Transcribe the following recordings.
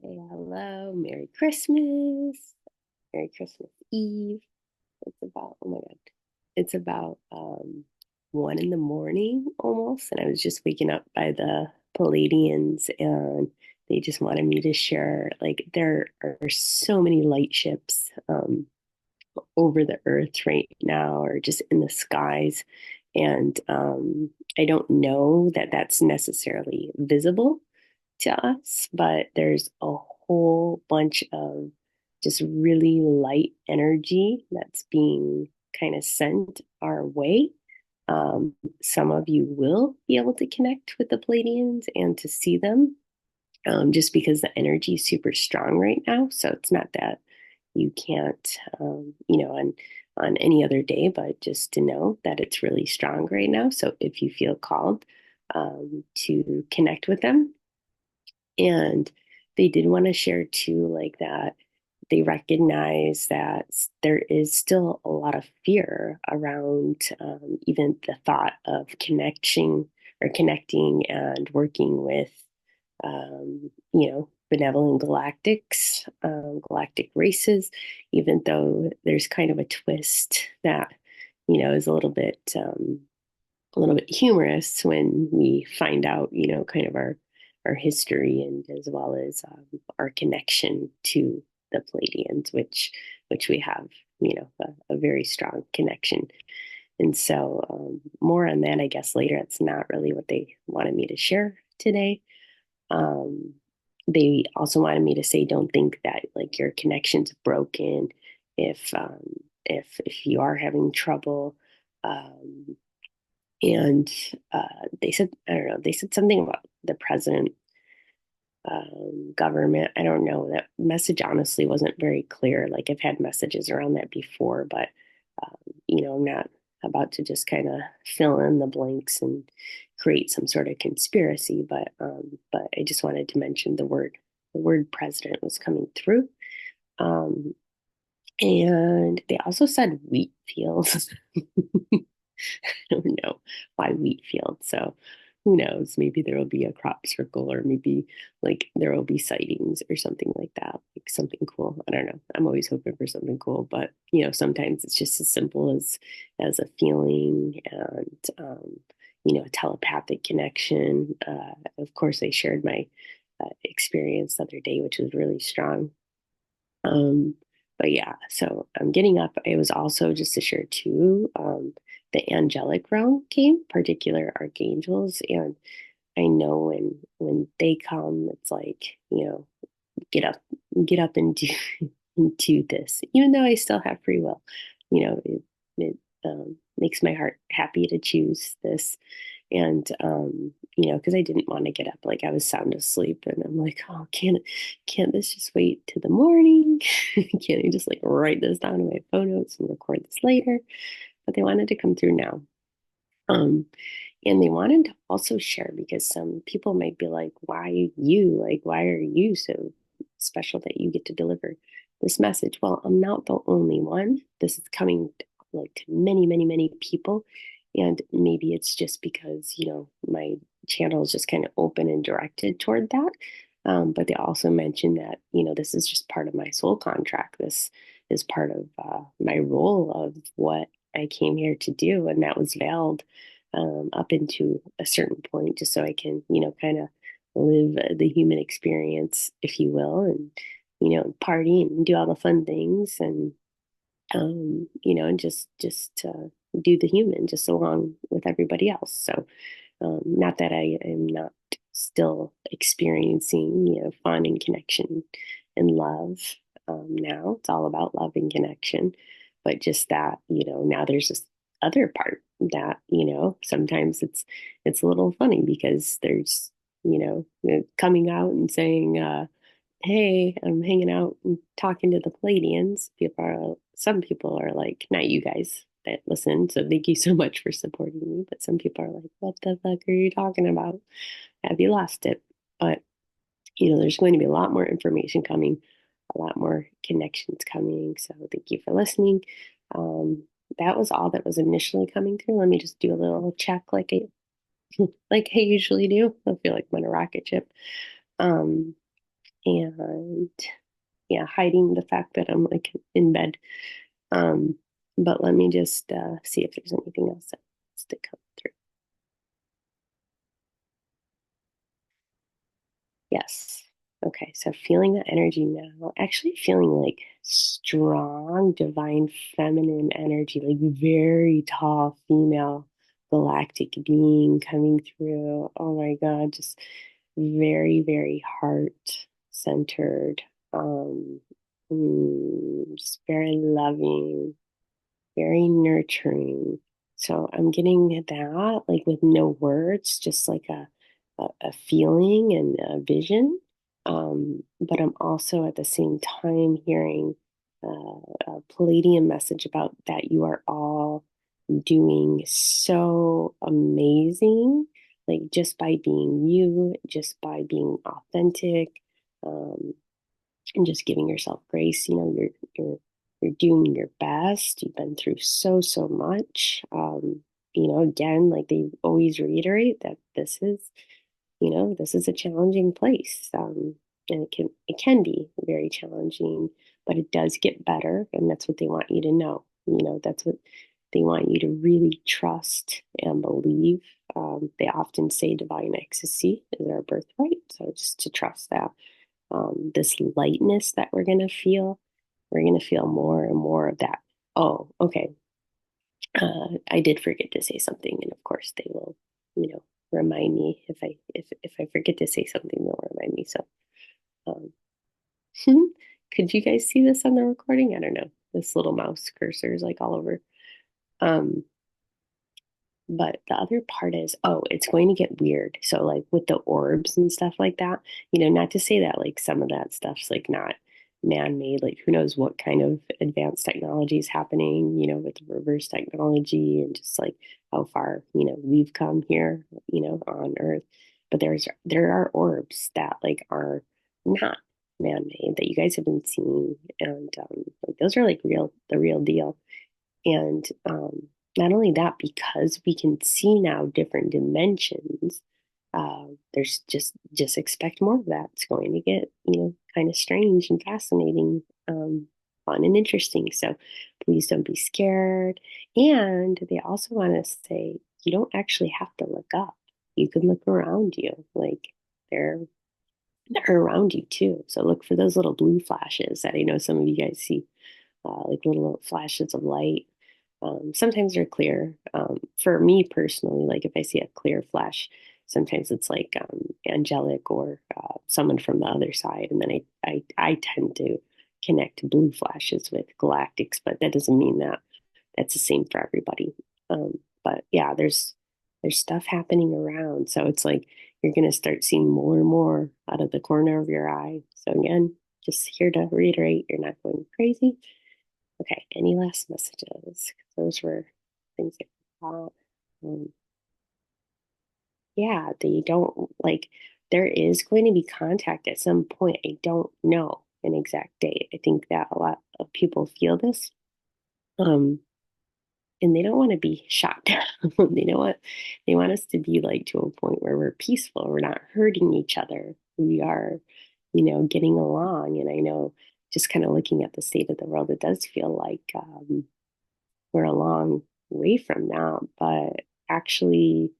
Hey, hello, Merry Christmas, Merry Christmas Eve. It's about, oh my God, it's about 1 in the morning almost, and I was just waking up by the Palladians, and they just wanted me to share. Like, there are so many light ships over the earth right now, or just in the skies, and I don't know that that's necessarily visible to us, but there's a whole bunch of just really light energy that's being kind of sent our way. Some of you will be able to connect with the Pleiadians and to see them, just because the energy is super strong right now. So it's not that you can't, on any other day, but just to know that it's really strong right now. So if you feel called to connect with them, and they did want to share too, like that they recognize that there is still a lot of fear around even the thought of connecting and working with, benevolent galactics, galactic races, even though there's kind of a twist that, is a little bit humorous when we find out, kind of our history, and as well as our connection to the Palladians, which we have, a very strong connection. And so, more on that, I guess, later. It's not really what they wanted me to share today. Um, they also wanted me to say, don't think that like your connection's broken if if you are having trouble. Um, and they said, I don't know, they said something about the president, government. I don't know. That message honestly wasn't very clear. Like, I've had messages around that before, but I'm not about to just kind of fill in the blanks and create some sort of conspiracy. But I just wanted to mention the word president was coming through. Um, and they also said wheat fields. I don't know why wheat fields. So who knows? Maybe there will be a crop circle, or maybe like there will be sightings or something like that, like something cool. I don't know. I'm always hoping for something cool, but sometimes it's just as simple as a feeling, and a telepathic connection. Of course, I shared my experience the other day, which was really strong. Um, but yeah, so I'm getting up. It was also just to share too. The angelic realm came, particular archangels, and I know when they come, it's like, get up, get up and do and do this. Even though I still have free will, it makes my heart happy to choose this. And because I didn't want to get up, like I was sound asleep, and I'm like, oh, can't this just wait till the morning? Can't I just like write this down in my phone notes and record this later? But they wanted to come through now. Um, and they wanted to also share, because some people might be like, why you? Like, why are you so special that you get to deliver this message? Well, I'm not the only one. This is coming like to many, many, many people. And maybe it's just because, my channel is just kind of open and directed toward that. But they also mentioned that, this is just part of my soul contract. This is part of my role of what I came here to do. And that was veiled up into a certain point, just so I can, kind of live the human experience, if you will, and, party and do all the fun things, and, and just do the human just along with everybody else. So, not that I am not still experiencing, fun and connection and love. Now it's all about love and connection, but just that, now there's this other part that, sometimes it's a little funny, because there's, coming out and saying, hey, I'm hanging out and talking to the Palladians. Some people are like, not you guys that listen, so thank you so much for supporting me. But some people are like, what the fuck are you talking about? Have you lost it? But, there's going to be a lot more information coming, a lot more connections coming. So thank you for listening. Um, that was all that was initially coming through. Let me just do a little check like I usually do. I feel like I'm on a rocket ship. Um, and yeah, hiding the fact that I'm like in bed. Um, but let me just see if there's anything else that wants to come through. Yes. Okay, so feeling the energy now, actually feeling like strong, divine feminine energy, like very tall female galactic being coming through. Oh my God, just very, very heart centered, um, just very loving, very nurturing. So I'm getting that like with no words, just like a feeling and a vision. But I'm also at the same time hearing a Pleiadian message about that you are all doing so amazing, like just by being you, just by being authentic. Um, and just giving yourself grace. You're you're doing your best. You've been through so much. Again, like they always reiterate that this is a challenging place. And it can be very challenging, but it does get better, and that's what they want you to know. That's what they want you to really trust and believe. They often say divine ecstasy is our birthright, so just to trust that this lightness that we're going to feel more and more of that. Oh, okay. I did forget to say something, and of course they will, remind me if I forget to say something, they'll remind me. So, um, could you guys see this on the recording? I don't know. This little mouse cursor is like all over. Um, But the other part is, oh, it's going to get weird. So, like with the orbs and stuff like that, not to say that like some of that stuff's like not man made, like who knows what kind of advanced technology is happening, with the reverse technology and just like how far, we've come here, on Earth. But there are orbs that like are not man made that you guys have been seeing. And like those are like the real deal. And not only that, because we can see now different dimensions, there's just expect more of that. It's going to get, kind of strange and fascinating, fun and interesting. So please don't be scared. And they also want to say you don't actually have to look up. You can look around you. Like they're they're around you too. So look for those little blue flashes that I know some of you guys see, like little flashes of light. Sometimes they're clear. For me personally, like if I see a clear flash, sometimes it's like angelic or someone from the other side, and then I tend to connect blue flashes with galactics, but that doesn't mean that that's the same for everybody. But yeah, there's stuff happening around, so it's like you're gonna start seeing more and more out of the corner of your eye. So again, just here to reiterate, you're not going crazy. Okay, any last messages? Those were things I thought. Um, yeah, they don't like, there is going to be contact at some point. I don't know an exact date. I think that a lot of people feel this. Um, and they don't want to be shot down. They want us to be like to a point where we're peaceful, we're not hurting each other. We are, getting along. And I know just kind of looking at the state of the world, it does feel like we're a long way from that, but actually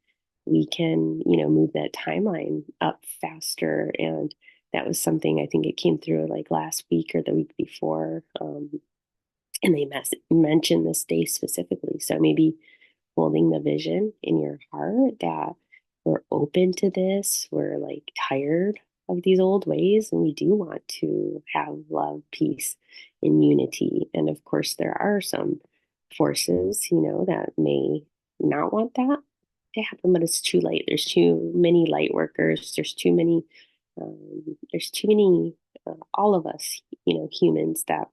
we can, move that timeline up faster. And that was something I think it came through like last week or the week before. And they mentioned this day specifically. So maybe holding the vision in your heart that we're open to this, we're like tired of these old ways, and we do want to have love, peace, and unity. And of course, there are some forces, that may not want that to happen, but it's too late. There's too many light workers. There's too many, all of us, humans that,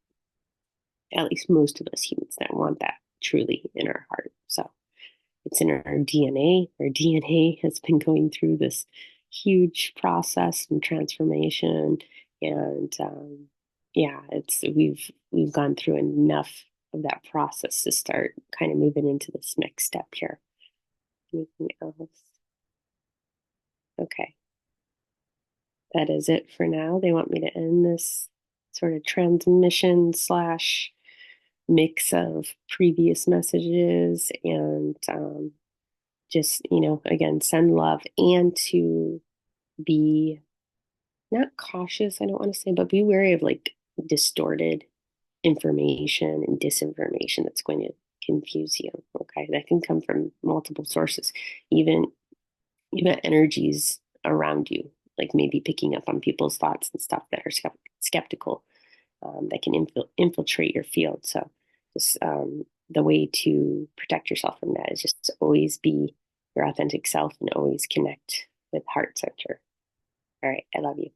at least most of us humans, that want that truly in our heart. So it's in our DNA. Our DNA has been going through this huge process and transformation, and yeah, it's we've gone through enough of that process to start kind of moving into this next step here. Anything else? Okay. that is it for now. They want me to end this sort of transmission slash mix of previous messages and just, again, send love and to be not cautious, I don't want to say, but be wary of like distorted information and disinformation that's going to confuse you. Okay. That can come from multiple sources, even energies around you, like maybe picking up on people's thoughts and stuff that are skeptical, that can infiltrate your field. So just the way to protect yourself from that is just to always be your authentic self and always connect with heart center. All right. I love you.